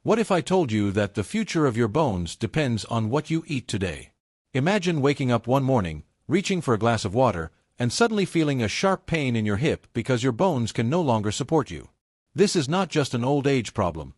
What if I told you that the future of your bones depends on what you eat today? Imagine waking up one morning, reaching for a glass of water, and suddenly feeling a sharp pain in your hip because your bones can no longer support you. This is not just an old age problem.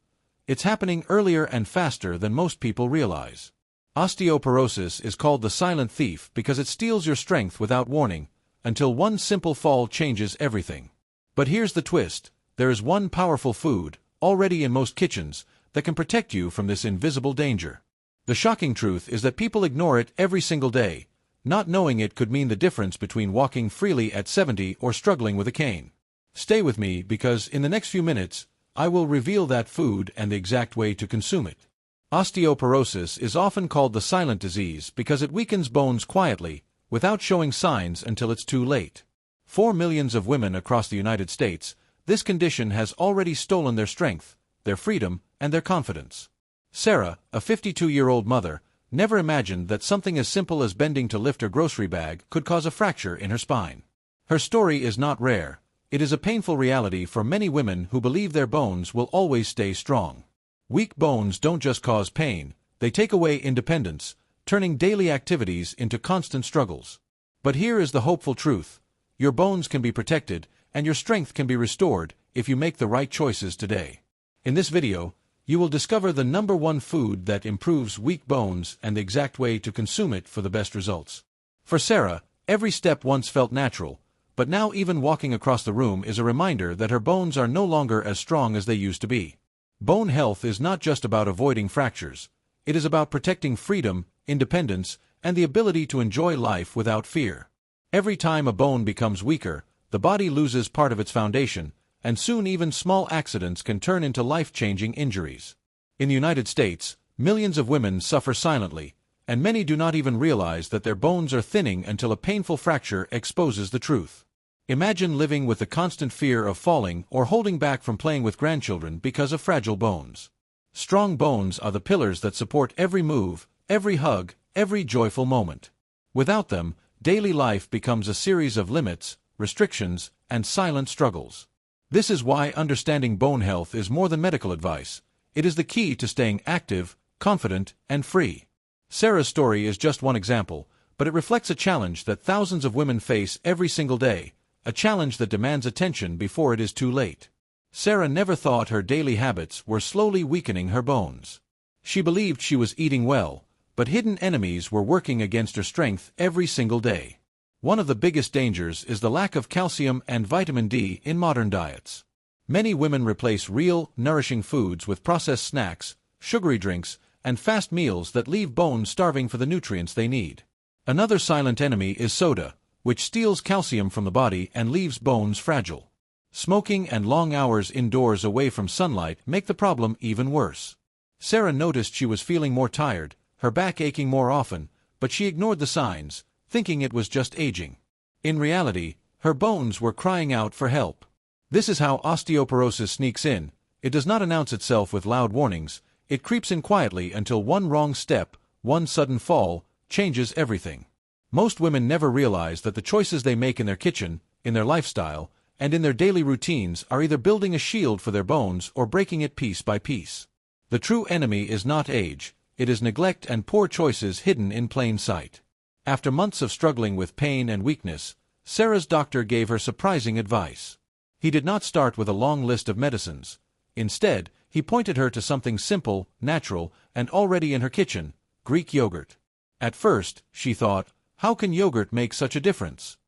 It's happening earlier and faster than most people realize. Osteoporosis is called the silent thief because it steals your strength without warning, until one simple fall changes everything. But here's the twist. There is one powerful food, already in most kitchens, that can protect you from this invisible danger. The shocking truth is that people ignore it every single day, not knowing it could mean the difference between walking freely at 70 or struggling with a cane. Stay with me because in the next few minutes, I will reveal that food and the exact way to consume it. Osteoporosis is often called the silent disease because it weakens bones quietly, without showing signs until it's too late. For millions of women across the United States, this condition has already stolen their strength, their freedom, and their confidence. Sarah, a 52-year-old mother, never imagined that something as simple as bending to lift her grocery bag could cause a fracture in her spine. Her story is not rare. It is a painful reality for many women who believe their bones will always stay strong. Weak bones don't just cause pain, they take away independence, turning daily activities into constant struggles. But here is the hopeful truth. Your bones can be protected, and your strength can be restored if you make the right choices today. In this video, you will discover the #1 food that improves weak bones and the exact way to consume it for the best results. For Sarah, every step once felt natural, but now even walking across the room is a reminder that her bones are no longer as strong as they used to be. Bone health is not just about avoiding fractures. It is about protecting freedom, independence, and the ability to enjoy life without fear. Every time a bone becomes weaker, the body loses part of its foundation, and soon even small accidents can turn into life-changing injuries. In the United States, millions of women suffer silently, and many do not even realize that their bones are thinning until a painful fracture exposes the truth. Imagine living with the constant fear of falling or holding back from playing with grandchildren because of fragile bones. Strong bones are the pillars that support every move, every hug, every joyful moment. Without them, daily life becomes a series of limits, restrictions, and silent struggles. This is why understanding bone health is more than medical advice. It is the key to staying active, confident, and free. Sarah's story is just one example, but it reflects a challenge that thousands of women face every single day, a challenge that demands attention before it is too late. Sarah never thought her daily habits were slowly weakening her bones. She believed she was eating well, but hidden enemies were working against her strength every single day. One of the biggest dangers is the lack of calcium and vitamin D in modern diets. Many women replace real, nourishing foods with processed snacks, sugary drinks, and fast meals that leave bones starving for the nutrients they need. Another silent enemy is soda, which steals calcium from the body and leaves bones fragile. Smoking and long hours indoors away from sunlight make the problem even worse. Sarah noticed she was feeling more tired, her back aching more often, but she ignored the signs, thinking it was just aging. In reality, her bones were crying out for help. This is how osteoporosis sneaks in. It does not announce itself with loud warnings. It creeps in quietly until one wrong step, one sudden fall, changes everything. Most women never realize that the choices they make in their kitchen, in their lifestyle, and in their daily routines are either building a shield for their bones or breaking it piece by piece. The true enemy is not age, it is neglect and poor choices hidden in plain sight. After months of struggling with pain and weakness, Sarah's doctor gave her surprising advice. He did not start with a long list of medicines. Instead, he pointed her to something simple, natural, and already in her kitchen: Greek yogurt. At first, she thought, how can yogurt make such a difference?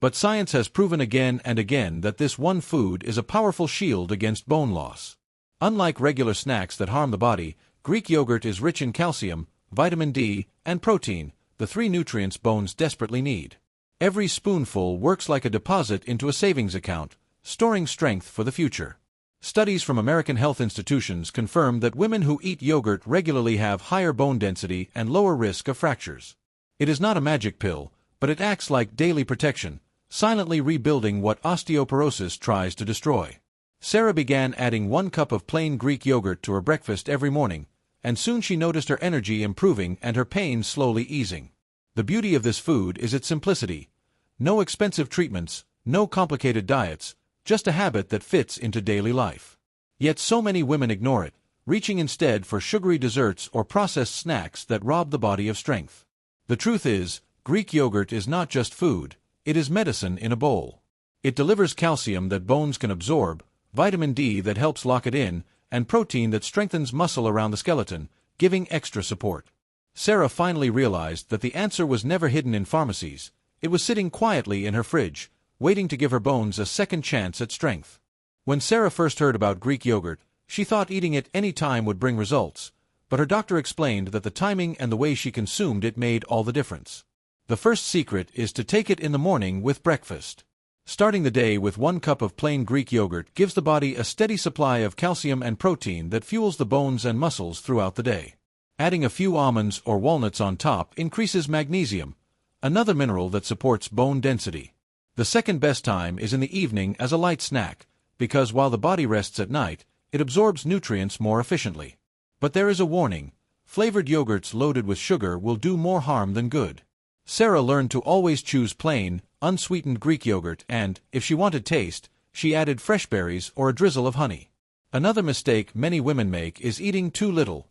But science has proven again and again that this one food is a powerful shield against bone loss. Unlike regular snacks that harm the body, Greek yogurt is rich in calcium, vitamin D, and protein, the 3 nutrients bones desperately need. Every spoonful works like a deposit into a savings account, storing strength for the future. Studies from American health institutions confirm that women who eat yogurt regularly have higher bone density and lower risk of fractures. It is not a magic pill, but it acts like daily protection, silently rebuilding what osteoporosis tries to destroy. Sarah began adding 1 cup of plain Greek yogurt to her breakfast every morning, and soon she noticed her energy improving and her pain slowly easing. The beauty of this food is its simplicity. No expensive treatments, no complicated diets, just a habit that fits into daily life. Yet so many women ignore it, reaching instead for sugary desserts or processed snacks that rob the body of strength. The truth is, Greek yogurt is not just food, it is medicine in a bowl. It delivers calcium that bones can absorb, vitamin D that helps lock it in, and protein that strengthens muscle around the skeleton, giving extra support. Sarah finally realized that the answer was never hidden in pharmacies. It was sitting quietly in her fridge, waiting to give her bones a second chance at strength. When Sarah first heard about Greek yogurt, she thought eating it any time would bring results, but her doctor explained that the timing and the way she consumed it made all the difference. The first secret is to take it in the morning with breakfast. Starting the day with 1 cup of plain Greek yogurt gives the body a steady supply of calcium and protein that fuels the bones and muscles throughout the day. Adding a few almonds or walnuts on top increases magnesium, another mineral that supports bone density. The second best time is in the evening as a light snack, because while the body rests at night, it absorbs nutrients more efficiently. But there is a warning: flavored yogurts loaded with sugar will do more harm than good. Sarah learned to always choose plain, unsweetened Greek yogurt and, if she wanted taste, she added fresh berries or a drizzle of honey. Another mistake many women make is eating too little.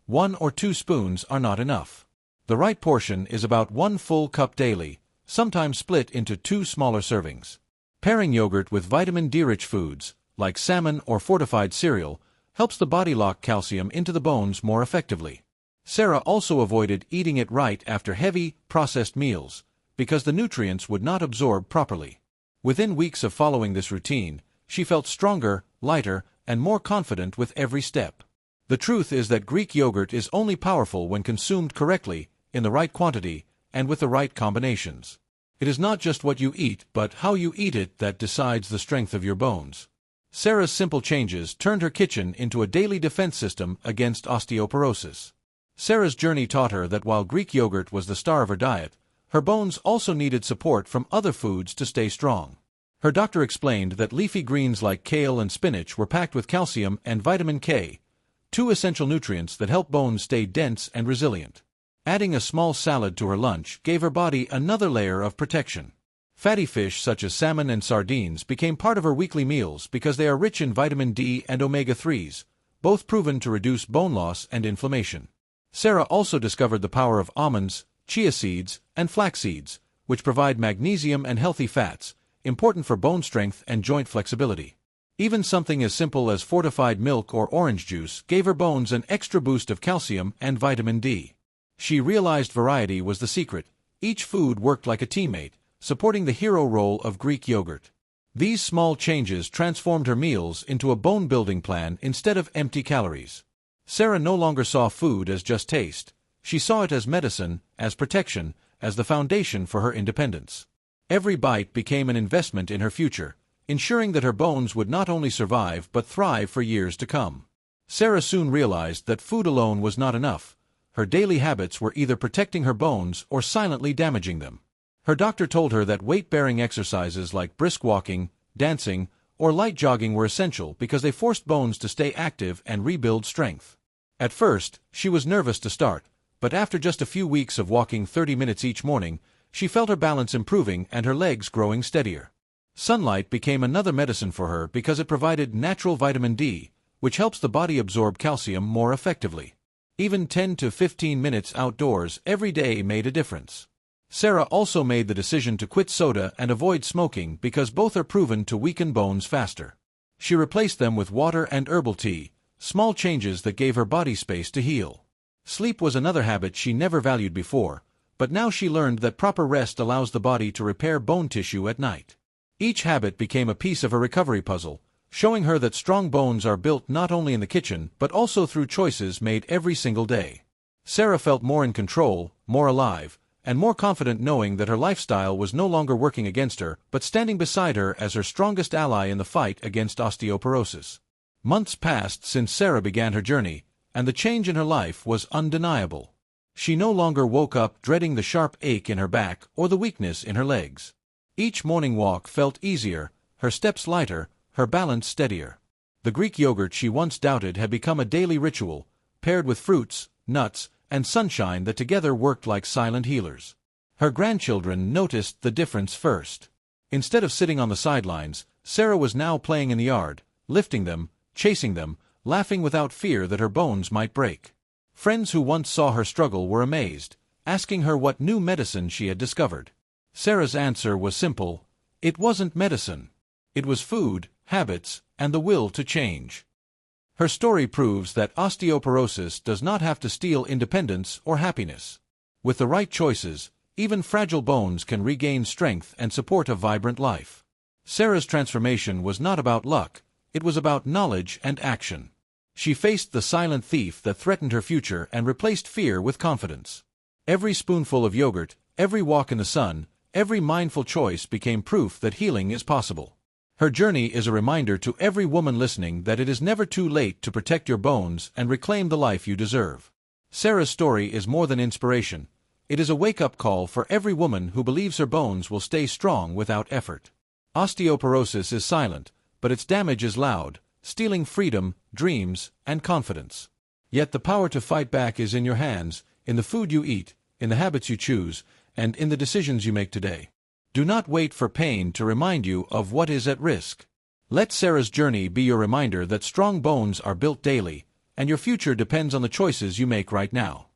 1 or 2 spoons are not enough. The right portion is about 1 full cup daily, sometimes split into 2 smaller servings. Pairing yogurt with vitamin D-rich foods, like salmon or fortified cereal, helps the body lock calcium into the bones more effectively. Sarah also avoided eating it right after heavy, processed meals, because the nutrients would not absorb properly. Within weeks of following this routine, she felt stronger, lighter, and more confident with every step. The truth is that Greek yogurt is only powerful when consumed correctly, in the right quantity, and with the right combinations. It is not just what you eat, but how you eat it that decides the strength of your bones. Sarah's simple changes turned her kitchen into a daily defense system against osteoporosis. Sarah's journey taught her that while Greek yogurt was the star of her diet, her bones also needed support from other foods to stay strong. Her doctor explained that leafy greens like kale and spinach were packed with calcium and vitamin K, 2 essential nutrients that help bones stay dense and resilient. Adding a small salad to her lunch gave her body another layer of protection. Fatty fish such as salmon and sardines became part of her weekly meals because they are rich in vitamin D and omega-3s, both proven to reduce bone loss and inflammation. Sarah also discovered the power of almonds, chia seeds, and flax seeds, which provide magnesium and healthy fats, important for bone strength and joint flexibility. Even something as simple as fortified milk or orange juice gave her bones an extra boost of calcium and vitamin D. She realized variety was the secret. Each food worked like a teammate, supporting the hero role of Greek yogurt. These small changes transformed her meals into a bone-building plan instead of empty calories. Sarah no longer saw food as just taste. She saw it as medicine, as protection, as the foundation for her independence. Every bite became an investment in her future, ensuring that her bones would not only survive but thrive for years to come. Sarah soon realized that food alone was not enough. Her daily habits were either protecting her bones or silently damaging them. Her doctor told her that weight-bearing exercises like brisk walking, dancing, or light jogging were essential because they forced bones to stay active and rebuild strength. At first, she was nervous to start, but after just a few weeks of walking 30 minutes each morning, she felt her balance improving and her legs growing steadier. Sunlight became another medicine for her because it provided natural vitamin D, which helps the body absorb calcium more effectively. Even 10 to 15 minutes outdoors every day made a difference. Sarah also made the decision to quit soda and avoid smoking because both are proven to weaken bones faster. She replaced them with water and herbal tea, small changes that gave her body space to heal. Sleep was another habit she never valued before, but now she learned that proper rest allows the body to repair bone tissue at night. Each habit became a piece of her recovery puzzle, showing her that strong bones are built not only in the kitchen but also through choices made every single day. Sarah felt more in control, more alive, and more confident knowing that her lifestyle was no longer working against her but standing beside her as her strongest ally in the fight against osteoporosis. Months passed since Sarah began her journey, and the change in her life was undeniable. She no longer woke up dreading the sharp ache in her back or the weakness in her legs. Each morning walk felt easier, her steps lighter, her balance steadier. The Greek yogurt she once doubted had become a daily ritual, paired with fruits, nuts, and sunshine that together worked like silent healers. Her grandchildren noticed the difference first. Instead of sitting on the sidelines, Sarah was now playing in the yard, lifting them, chasing them, laughing without fear that her bones might break. Friends who once saw her struggle were amazed, asking her what new medicine she had discovered. Sarah's answer was simple: it wasn't medicine. It was food, habits, and the will to change. Her story proves that osteoporosis does not have to steal independence or happiness. With the right choices, even fragile bones can regain strength and support a vibrant life. Sarah's transformation was not about luck, it was about knowledge and action. She faced the silent thief that threatened her future and replaced fear with confidence. Every spoonful of yogurt, every walk in the sun, every mindful choice became proof that healing is possible. Her journey is a reminder to every woman listening that it is never too late to protect your bones and reclaim the life you deserve. Sarah's story is more than inspiration. It is a wake-up call for every woman who believes her bones will stay strong without effort. Osteoporosis is silent, but its damage is loud, stealing freedom, dreams, and confidence. Yet the power to fight back is in your hands, in the food you eat, in the habits you choose, and in the decisions you make today. Do not wait for pain to remind you of what is at risk. Let Sarah's journey be your reminder that strong bones are built daily, and your future depends on the choices you make right now.